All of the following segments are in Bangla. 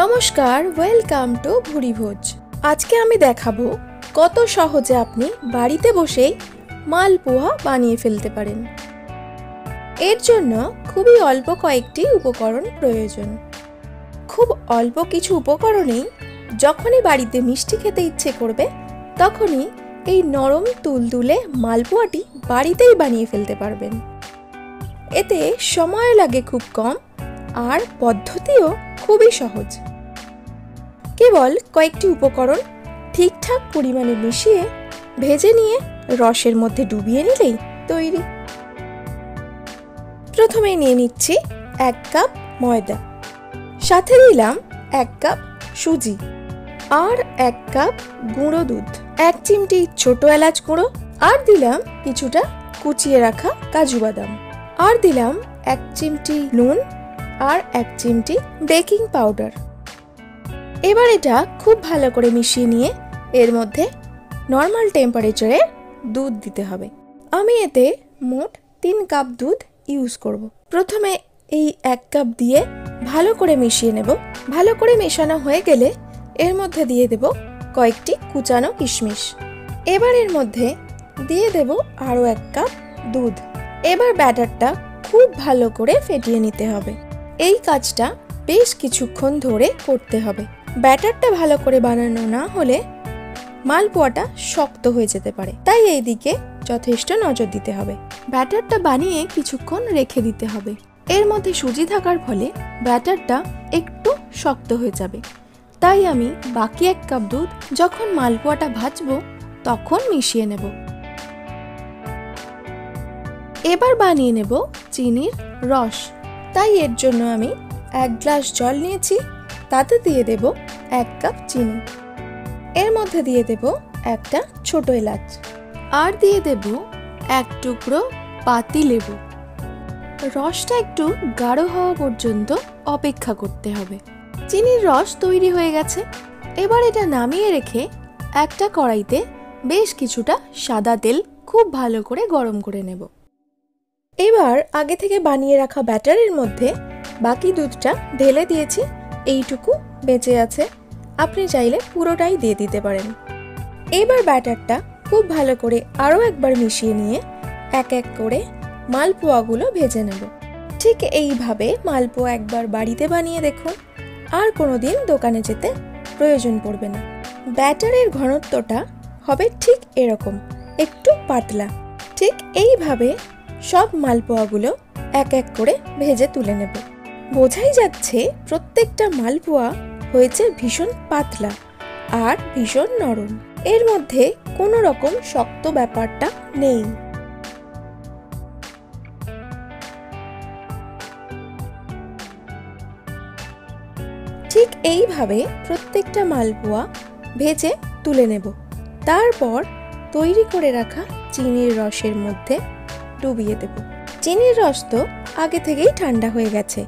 নমস্কার, ওয়েলকাম টু ভুরি ভোজ। আজকে আমি দেখাবো কত সহজে আপনি বাড়িতে বসেই মালপোয়া বানিয়ে ফেলতে পারেন। এর জন্য খুবই অল্প কয়েকটি উপকরণ প্রয়োজন। খুব অল্প কিছু উপকরণেই যখনই বাড়িতে মিষ্টি খেতে ইচ্ছে করবে তখনই এই নরম তুলতুলে মালপোয়াটি বাড়িতেই বানিয়ে ফেলতে পারবেন। এতে সময় লাগে খুব কম আর পদ্ধতিও খুবই সহজ। কেবল কয়েকটি উপকরণ ঠিকঠাক পরিমাণে মিশিয়ে ভেজে নিয়ে রসের মধ্যে ডুবিয়ে নিলেই তৈরি। প্রথমে নিয়ে নিচ্ছি 1 কাপ ময়দা, সাথে দিলাম 1 কাপ সুজি আর 1 কাপ গুঁড়ো দুধ, 1 চিমটি ছোট এলাচ গুঁড়ো, আর দিলাম কিছুটা কুচিয়ে রাখা কাজু বাদাম, আর দিলাম 1 চিমটি নুন আর 1 চিমটি বেকিং পাউডার। এবার এটা খুব ভালো করে মিশিয়ে নিয়ে এর মধ্যে নর্মাল টেম্পারেচারে দুধ দিতে হবে। আমি এতে মোট 3 কাপ দুধ ইউজ করব। প্রথমে এই 1 কাপ দিয়ে ভালো করে মিশিয়ে নেব। ভালো করে মেশানো হয়ে গেলে এর মধ্যে দিয়ে দেব কয়েকটি কুচানো কিশমিশ। এবার এর মধ্যে দিয়ে দেব আরও 1 কাপ দুধ। এবার ব্যাটারটা খুব ভালো করে ফেটিয়ে নিতে হবে। এই কাজটা বেশ কিছুক্ষণ ধরে করতে হবে। ব্যাটারটা ভালো করে বানানো না হলে মালপোয়াটা শক্ত হয়ে যেতে পারে, তাই এই দিকে যথেষ্ট নজর দিতে হবে। ব্যাটারটা বানিয়ে কিছুক্ষণ রেখে দিতে হবে। এর মধ্যে সুজি থাকার ফলে ব্যাটারটা একটু শক্ত হয়ে যাবে, তাই আমি বাকি 1 কাপ দুধ যখন মালপোয়াটা ভাজবো তখন মিশিয়ে নেব। এবার বানিয়ে নেব চিনির রস, তাই এর জন্য আমি 1 গ্লাস জল নিয়েছি, তাতে দিয়ে দেব 1 কাপ চিনি। এর মধ্যে দিয়ে দেব একটা ছোট এলাচ, আর দিয়ে দেব 1 টুকরো পাতি লেবু। রসটা একটু গাঢ় হওয়া পর্যন্ত অপেক্ষা করতে হবে। চিনির রস তৈরি হয়ে গেছে। এবার এটা নামিয়ে রেখে একটা কড়াইতে বেশ কিছুটা সাদা তেল খুব ভালো করে গরম করে নেব। এবার আগে থেকে বানিয়ে রাখা ব্যাটারের মধ্যে বাকি দুধটা ঢেলে দিয়েছি, এইটুকু বেঁচে আছে। আপনি চাইলে পুরোটাই দিয়ে দিতে পারেন। এবার ব্যাটারটা খুব ভালো করে আরও একবার মিশিয়ে নিয়ে এক এক করে মালপোয়াগুলো ভেজে নেব। ঠিক এইভাবে মালপোয়া একবার বাড়িতে বানিয়ে দেখুন, আর কোনোদিন দোকানে যেতে প্রয়োজন পড়বে না। ব্যাটারের ঘনত্বটা হবে ঠিক এরকম, একটু পাতলা। ঠিক এইভাবে সব মালপোয়াগুলো এক এক করে ভেজে তুলে নেব। বোঝাই যাচ্ছে প্রত্যেকটা মালপোয়া হয়েছে ভীষণ পাতলা আর ভীষণ নরম। এর মধ্যে কোনো রকম শক্ত ব্যাপারটা নেই। ঠিক এইভাবে প্রত্যেকটা মালপোয়া ভেজে তুলে নেব। তারপর তৈরি করে রাখা চিনির রসের মধ্যে ডুবিয়ে দেব। চিনির রস তো আগে থেকেই ঠান্ডা হয়ে গেছে।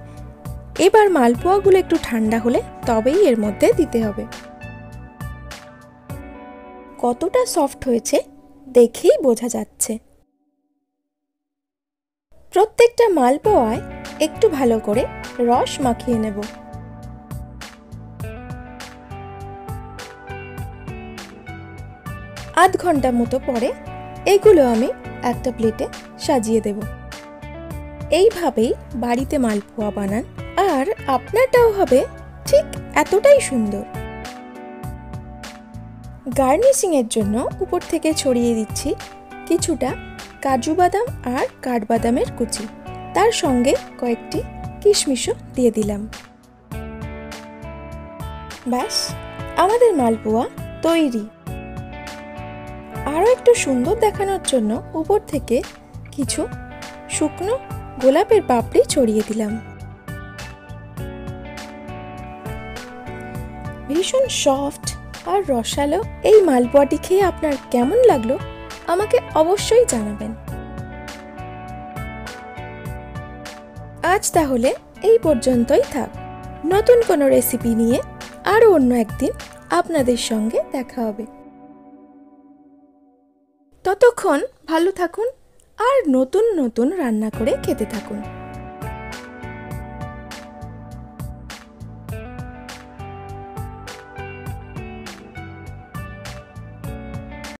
এবার মালপোয়াগুলো একটু ঠান্ডা হলে তবেই এর মধ্যে দিতে হবে। কতটা সফট হয়েছে দেখেই বোঝা যাচ্ছে। প্রত্যেকটা মালপোয়ায় একটু ভালো করে রস মাখিয়ে নেব। আধ ঘন্টা মতো পরে এগুলো আমি একটা প্লেটে সাজিয়ে দেব। এইভাবেই বাড়িতে মালপোয়া বানান, আর আপনারটাও হবে ঠিক এতটাই সুন্দর। গার্নিশিং এর জন্য উপর থেকে ছড়িয়ে দিচ্ছি কিছুটা কাজু বাদাম আর কাঠবাদামের কুচি, তার সঙ্গে কয়েকটি কিশমিশও দিয়ে দিলাম। ব্যাস, আমাদের মালপোয়া তৈরি। আরও একটু সুন্দর দেখানোর জন্য উপর থেকে কিছু শুকনো গোলাপের পাপড়ি ছড়িয়ে দিলাম। ভীষণ সফট আর রসালো এই মালপোয়াটি খেয়ে আপনার কেমন লাগলো আমাকে অবশ্যই জানাবেন। আজ তাহলে এই পর্যন্তই থাক। নতুন কোনো রেসিপি নিয়ে আরও অন্য একদিন আপনাদের সঙ্গে দেখা হবে। ততক্ষণ ভালো থাকুন আর নতুন নতুন রান্না করে খেতে থাকুন।